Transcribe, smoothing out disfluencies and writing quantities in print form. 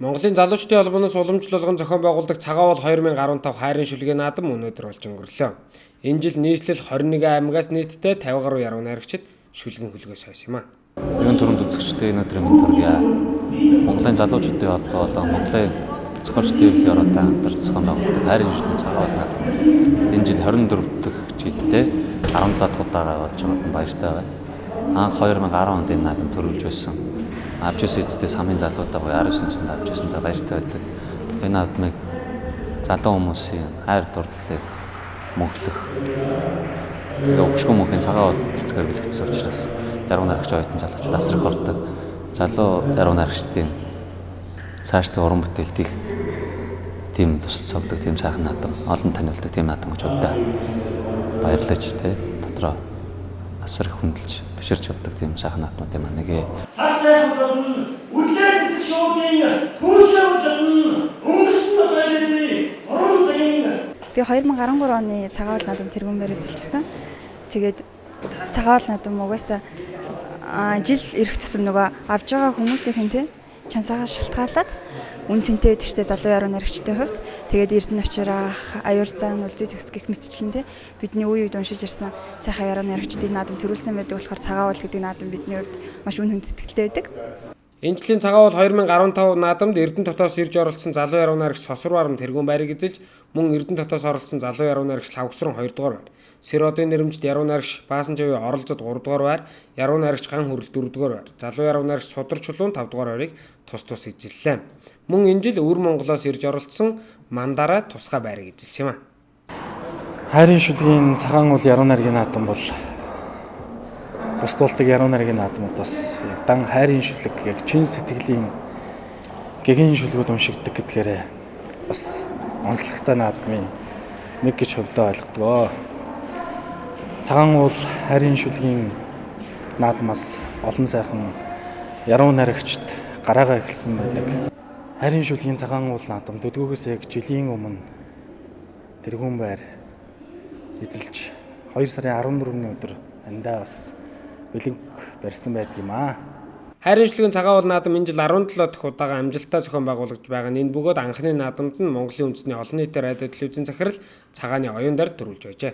Монголын залуучдын холбооноос уламжлалгын зохион байгуулдаг цагаан уул 2015 хайрын шүлгээ наадам өнөөдөр болж өнгөрлөө. Энэ жил нийслэл 21 аймагаас нийтдээ 50 гаруй яруу найрагчид шүлгэн хөлгөөс хойсон юм. Юун төрөнд үзэгчтэй өнөөдрийн мэнд төргийа. Монголын залуучдын холбоо болон Монголын зохиолчдын хэвлэл ороотой хамтарч зохион байгуулдаг хайрын шүлгийн цагаан уул наадам энэ жил 24 дахь жилдээ 17 дахь удаага болж байгаад баяртай байна. Анх 2010 онд энэ наадам төрүүлж байсан. Авч ирсэн эцэстээ самын залуудаа 19 наснд авч ирсэнтэй баяртай байдаг. Энэ наадмыг залуу хүмүүсийн хайр дурлалыг мөнхлөх тэгээ өвчгөн мөнхийн цагаан уул цэцгээр бэлтгэсэн учраас яруу найрагч оюутан залуучууд асар их ордог. Залуу яруу найрагчдын цаашдын уран бүтээлт их тийм тус цогдөг, тийм сайхан наадам, олон таниулдаг тийм наадам гэж боддог. Баярлаж те дотроо асар их хүндэлж биширч явдаг тийм сайхан наадмууд юм нэгэ. Сартай хамтан үдлээ бисэг шоугийн пүүчээр өнгөрсөн байрны уран цагийн би 2013 оны цагаан уул наадам тэргүүнээр эзэлчихсэн. Тэгээд цагаан уул наадам угаасаа жил ирэх тусам нөгөө авж байгаа хүмүүсийн тэ чансаагаа шалтгаалаад үн цэнтэй өдөртэй залуу яруу найрагчдын хувьд тэгээд Эрдэнэ очирах, аюур зан, үлзий төгс гэх мэтчлэн тэ бидний үе үед уншиж ирсэн сайхан яруу найрагчдын наадам төрүүлсэн байдаг болохоор цагаан уул гэдэг наадам бидний хувьд маш үн хүндэтгэлтэй байдаг. Энэ жилийн цагаан уул 2015 наадамд Эрдэнэ дотоос ирж оролцсон залуу яруу найрагч Сосруу Арам тэргүүн байрыг эзэлж мөн Эрдэнэ дотоос оролцсон залуу яруу найрагч Лавгсран 2 дугаар байр. Сэродын нэрмжид яруу найрагч Баасан Жавын оролцоод 3 дугаар байр, яруу найрагч Ган Хүрэл 4 дугаар байр, залуу яруу найрагч Судар Чулуун 5 дугаар байрыг тус эзэллээ. Мөн энэ жил Өвөр Монголоос ирж оролцсон Мандара тусгай байрыг эзэлсэн юм а. Хайрын шүлгийн цагаан уул яруу найргийн наадам бол бус дуулдаг яруу найргийн наадмуудаас яг дан хайрын шүлэг яг чин сэтгэлийн гэгээн шүлгүүд уншигдаг гэдгээрээ бас онцлогтой наадмын нэг гэж хувьдаа ойлгодгоо. Цагаан уул хайрын шүлгийн наадмаас олон сайхан яруу найрагчд гараагаа эхэлсэн байдаг. Хайрын шүлгийн цагаан уул наадам дөдгөөс яг жилийн өмнө тэргүүн байр эзэлж 2 сарын 14-ний өдөр андаа бас бэлэг барьсан байдаг юм аа. Хайрын шүлгийн цагаан уул наадам энэ жил 17 дахь удаага амжилттай зохион байгуулагдж байгаа нь энэ бөгөөд анхны наадамд нь Монголын үндэсний олон нийтийн радио телевизийн захирал Цагааны оюун дээр төрүүлж байжээ.